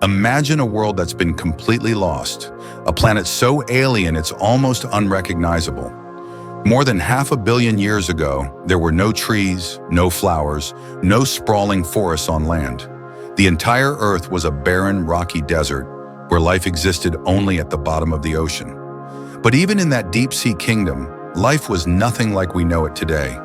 Imagine a world that's been completely lost, a planet so alien it's almost unrecognizable. More than 500 million years ago, there were no trees, no flowers, no sprawling forests on land. The entire Earth was a barren, rocky desert where life existed only at the bottom of the ocean. But even in that deep-sea kingdom, life was nothing like we know it today.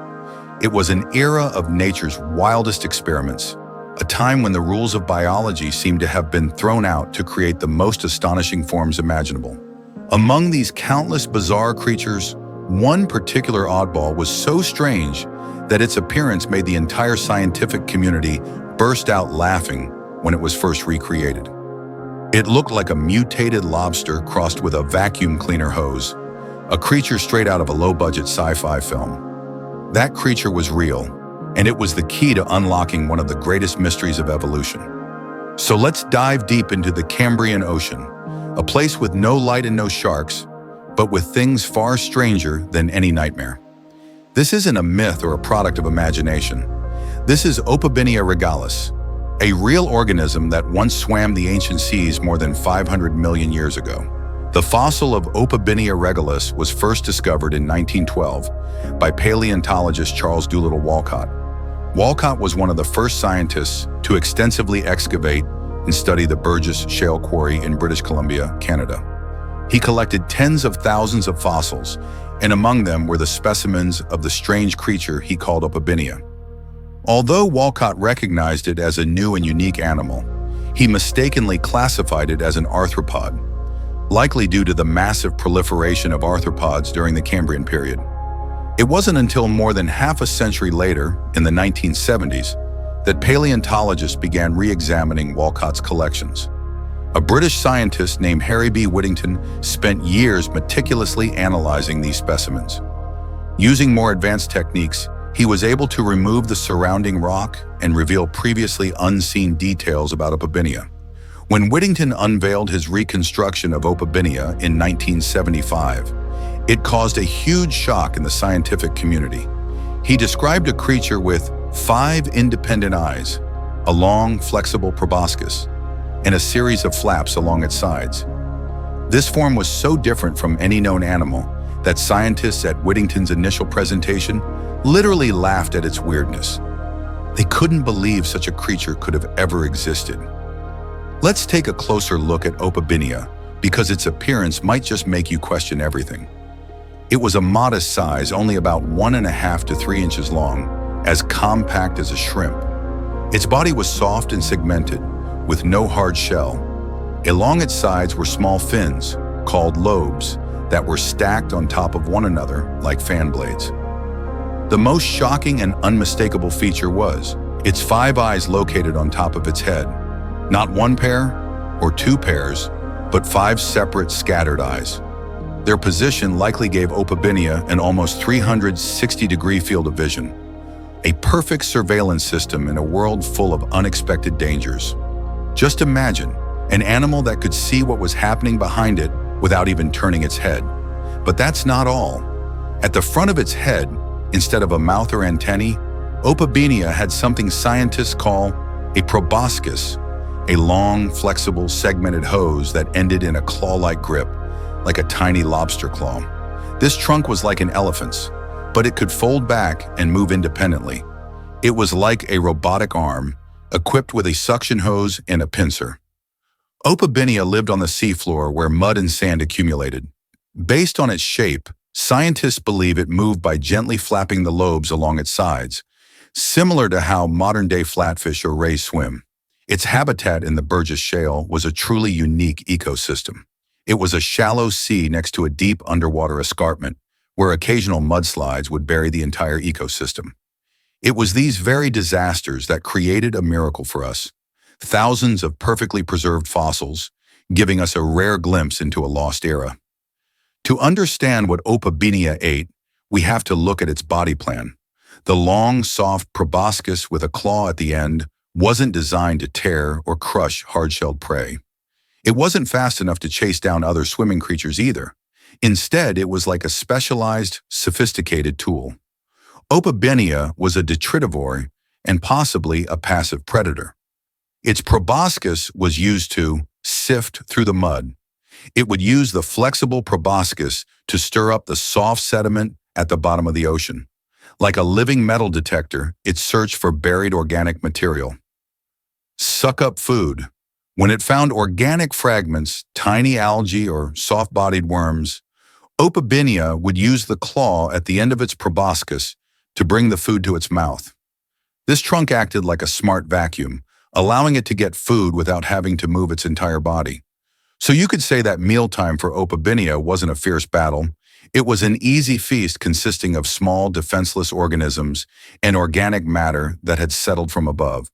It was an era of nature's wildest experiments, a time when the rules of biology seemed to have been thrown out to create the most astonishing forms imaginable. Among these countless bizarre creatures, one particular oddball was so strange that its appearance made the entire scientific community burst out laughing when it was first recreated. It looked like a mutated lobster crossed with a vacuum cleaner hose, a creature straight out of a low-budget sci-fi film. That creature was real, and it was the key to unlocking one of the greatest mysteries of evolution. So let's dive deep into the Cambrian Ocean, a place with no light and no sharks, but with things far stranger than any nightmare. This isn't a myth or a product of imagination. This is Opabinia regalis, a real organism that once swam the ancient seas more than 500 million years ago. The fossil of Opabinia regalis was first discovered in 1912 by paleontologist Charles Doolittle Walcott. Walcott was one of the first scientists to extensively excavate and study the Burgess Shale Quarry in British Columbia, Canada. He collected tens of thousands of fossils, and among them were the specimens of the strange creature he called Opabinia. Although Walcott recognized it as a new and unique animal, he mistakenly classified it as an arthropod, likely due to the massive proliferation of arthropods during the Cambrian Period. It wasn't until more than half a century later, in the 1970s, that paleontologists began re-examining Walcott's collections. A British scientist named Harry B. Whittington spent years meticulously analyzing these specimens. Using more advanced techniques, he was able to remove the surrounding rock and reveal previously unseen details about Opabinia. When Whittington unveiled his reconstruction of Opabinia in 1975, it caused a huge shock in the scientific community. He described a creature with 5 independent eyes, a long, flexible proboscis, and a series of flaps along its sides. This form was so different from any known animal that scientists at Whittington's initial presentation literally laughed at its weirdness. They couldn't believe such a creature could have ever existed. Let's take a closer look at Opabinia, because its appearance might just make you question everything. It was a modest size, only about 1.5 to 3 inches long, as compact as a shrimp. Its body was soft and segmented, with no hard shell. Along its sides were small fins, called lobes, that were stacked on top of one another like fan blades. The most shocking and unmistakable feature was its 5 eyes located on top of its head. Not 1 pair or 2 pairs, but 5 separate scattered eyes. Their position likely gave Opabinia an almost 360-degree field of vision, a perfect surveillance system in a world full of unexpected dangers. Just imagine an animal that could see what was happening behind it without even turning its head. But that's not all. At the front of its head, instead of a mouth or antennae, Opabinia had something scientists call a proboscis, a long, flexible, segmented hose that ended in a claw-like grip, like a tiny lobster claw. This trunk was like an elephant's, but it could fold back and move independently. It was like a robotic arm, equipped with a suction hose and a pincer. Opabinia lived on the seafloor where mud and sand accumulated. Based on its shape, scientists believe it moved by gently flapping the lobes along its sides, similar to how modern-day flatfish or rays swim. Its habitat in the Burgess Shale was a truly unique ecosystem. It was a shallow sea next to a deep underwater escarpment, where occasional mudslides would bury the entire ecosystem. It was these very disasters that created a miracle for us. Thousands of perfectly preserved fossils, giving us a rare glimpse into a lost era. To understand what Opabinia ate, we have to look at its body plan. The long, soft proboscis with a claw at the end wasn't designed to tear or crush hard-shelled prey. It wasn't fast enough to chase down other swimming creatures either. Instead, it was like a specialized, sophisticated tool. Opabinia was a detritivore and possibly a passive predator. Its proboscis was used to sift through the mud. It would use the flexible proboscis to stir up the soft sediment at the bottom of the ocean. Like a living metal detector, it searched for buried organic material. Suck up food. When it found organic fragments, tiny algae or soft-bodied worms, Opabinia would use the claw at the end of its proboscis to bring the food to its mouth. This trunk acted like a smart vacuum, allowing it to get food without having to move its entire body. So you could say that mealtime for Opabinia wasn't a fierce battle. It was an easy feast consisting of small, defenseless organisms and organic matter that had settled from above.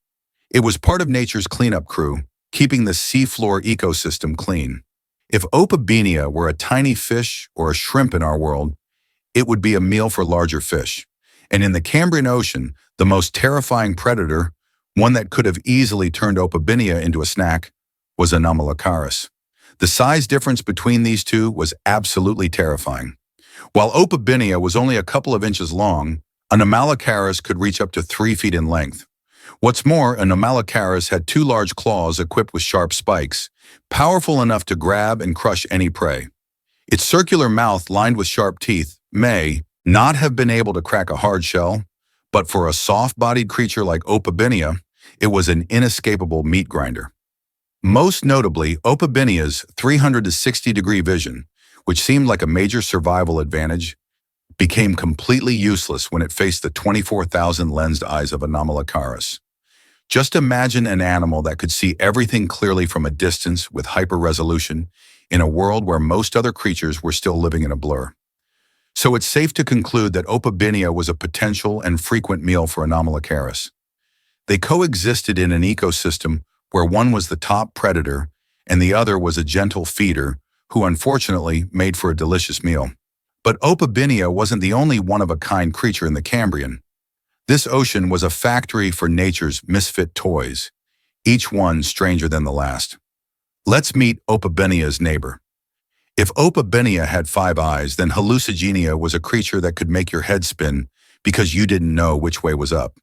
It was part of nature's cleanup crew, keeping the seafloor ecosystem clean. If Opabinia were a tiny fish or a shrimp in our world, it would be a meal for larger fish. And in the Cambrian Ocean, the most terrifying predator, one that could have easily turned Opabinia into a snack, was Anomalocaris. The size difference between these two was absolutely terrifying. While Opabinia was only a couple of inches long, Anomalocaris could reach up to 3 feet in length. What's more, Anomalocaris had 2 large claws equipped with sharp spikes, powerful enough to grab and crush any prey. Its circular mouth lined with sharp teeth may not have been able to crack a hard shell, but for a soft-bodied creature like Opabinia, it was an inescapable meat grinder. Most notably, Opabinia's 360-degree vision, which seemed like a major survival advantage, became completely useless when it faced the 24,000 lensed eyes of Anomalocaris. Just imagine an animal that could see everything clearly from a distance with hyper-resolution in a world where most other creatures were still living in a blur. So it's safe to conclude that Opabinia was a potential and frequent meal for Anomalocaris. They coexisted in an ecosystem where one was the top predator and the other was a gentle feeder who unfortunately made for a delicious meal. But Opabinia wasn't the only one-of-a-kind creature in the Cambrian. This ocean was a factory for nature's misfit toys, each one stranger than the last. Let's meet Opabinia's neighbor. If Opabinia had 5 eyes, then Hallucigenia was a creature that could make your head spin because you didn't know which way was up.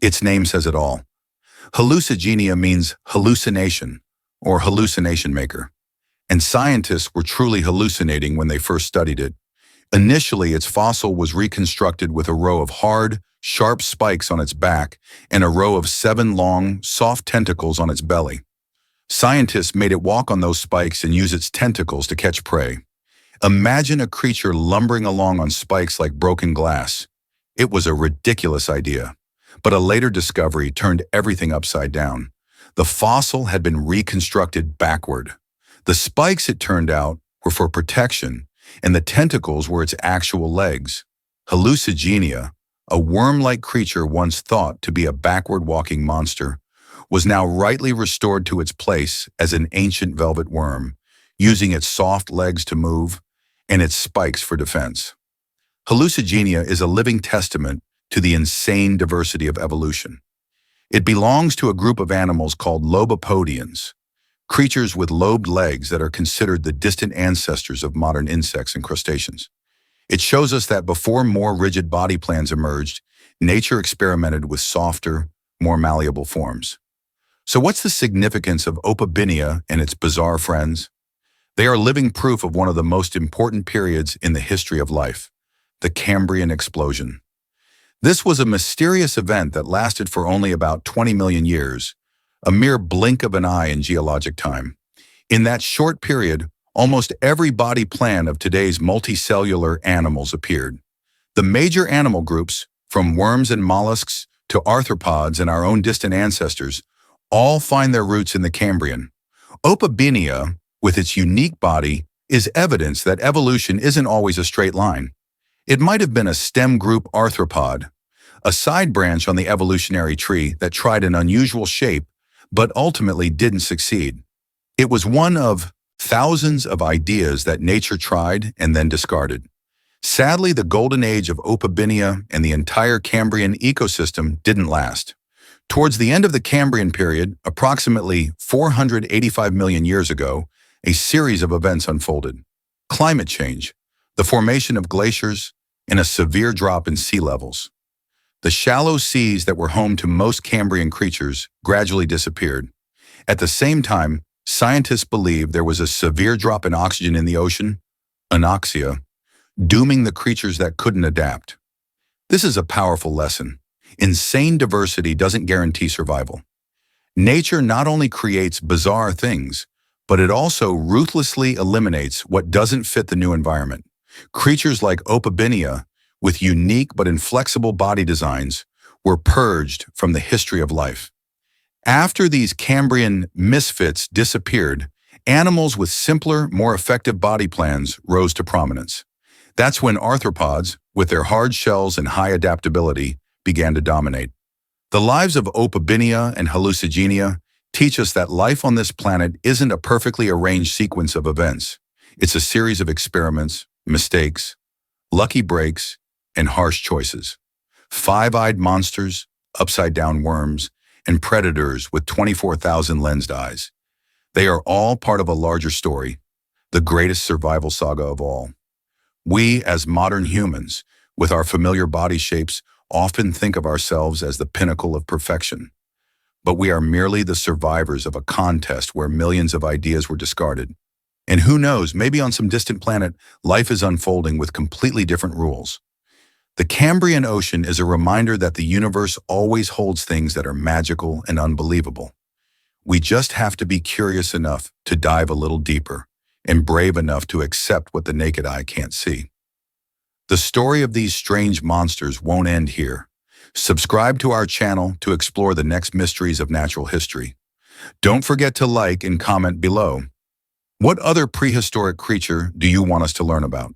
Its name says it all. Hallucigenia means hallucination or hallucination maker, and scientists were truly hallucinating when they first studied it. Initially, its fossil was reconstructed with a row of hard, sharp spikes on its back and a row of 7 long, soft tentacles on its belly. Scientists made it walk on those spikes and use its tentacles to catch prey. Imagine a creature lumbering along on spikes like broken glass. It was a ridiculous idea, but a later discovery turned everything upside down. The fossil had been reconstructed backward. The spikes, it turned out, were for protection, and the tentacles were its actual legs. Hallucigenia, a worm-like creature once thought to be a backward-walking monster, was now rightly restored to its place as an ancient velvet worm, using its soft legs to move and its spikes for defense. Hallucigenia is a living testament to the insane diversity of evolution. It belongs to a group of animals called lobopodians, creatures with lobed legs that are considered the distant ancestors of modern insects and crustaceans. It shows us that before more rigid body plans emerged, nature experimented with softer, more malleable forms. So what's the significance of Opabinia and its bizarre friends? They are living proof of one of the most important periods in the history of life, the Cambrian explosion. This was a mysterious event that lasted for only about 20 million years, a mere blink of an eye in geologic time. In that short period, almost every body plan of today's multicellular animals appeared. The major animal groups, from worms and mollusks to arthropods and our own distant ancestors, all find their roots in the Cambrian. Opabinia, with its unique body, is evidence that evolution isn't always a straight line. It might have been a stem group arthropod, a side branch on the evolutionary tree that tried an unusual shape but ultimately didn't succeed. It was one of thousands of ideas that nature tried and then discarded. Sadly, the golden age of Opabinia and the entire Cambrian ecosystem didn't last. Towards the end of the Cambrian period, approximately 485 million years ago, a series of events unfolded. Climate change, the formation of glaciers, and a severe drop in sea levels. The shallow seas that were home to most Cambrian creatures gradually disappeared. At the same time, scientists believed there was a severe drop in oxygen in the ocean, anoxia, dooming the creatures that couldn't adapt. This is a powerful lesson. Insane diversity doesn't guarantee survival. Nature not only creates bizarre things, but it also ruthlessly eliminates what doesn't fit the new environment. Creatures like Opabinia, with unique but inflexible body designs, were purged from the history of life. After these Cambrian misfits disappeared, animals with simpler, more effective body plans rose to prominence. That's when arthropods, with their hard shells and high adaptability, began to dominate. The lives of Opabinia and Hallucigenia teach us that life on this planet isn't a perfectly arranged sequence of events. It's a series of experiments, mistakes, lucky breaks, and harsh choices. Five-eyed monsters, upside-down worms, and predators with 24,000 lensed eyes. They are all part of a larger story, the greatest survival saga of all. We, as modern humans, with our familiar body shapes, often think of ourselves as the pinnacle of perfection. But we are merely the survivors of a contest where millions of ideas were discarded. And who knows, maybe on some distant planet, life is unfolding with completely different rules. The Cambrian Ocean is a reminder that the universe always holds things that are magical and unbelievable. We just have to be curious enough to dive a little deeper and brave enough to accept what the naked eye can't see. The story of these strange monsters won't end here. Subscribe to our channel to explore the next mysteries of natural history. Don't forget to like and comment below. What other prehistoric creature do you want us to learn about?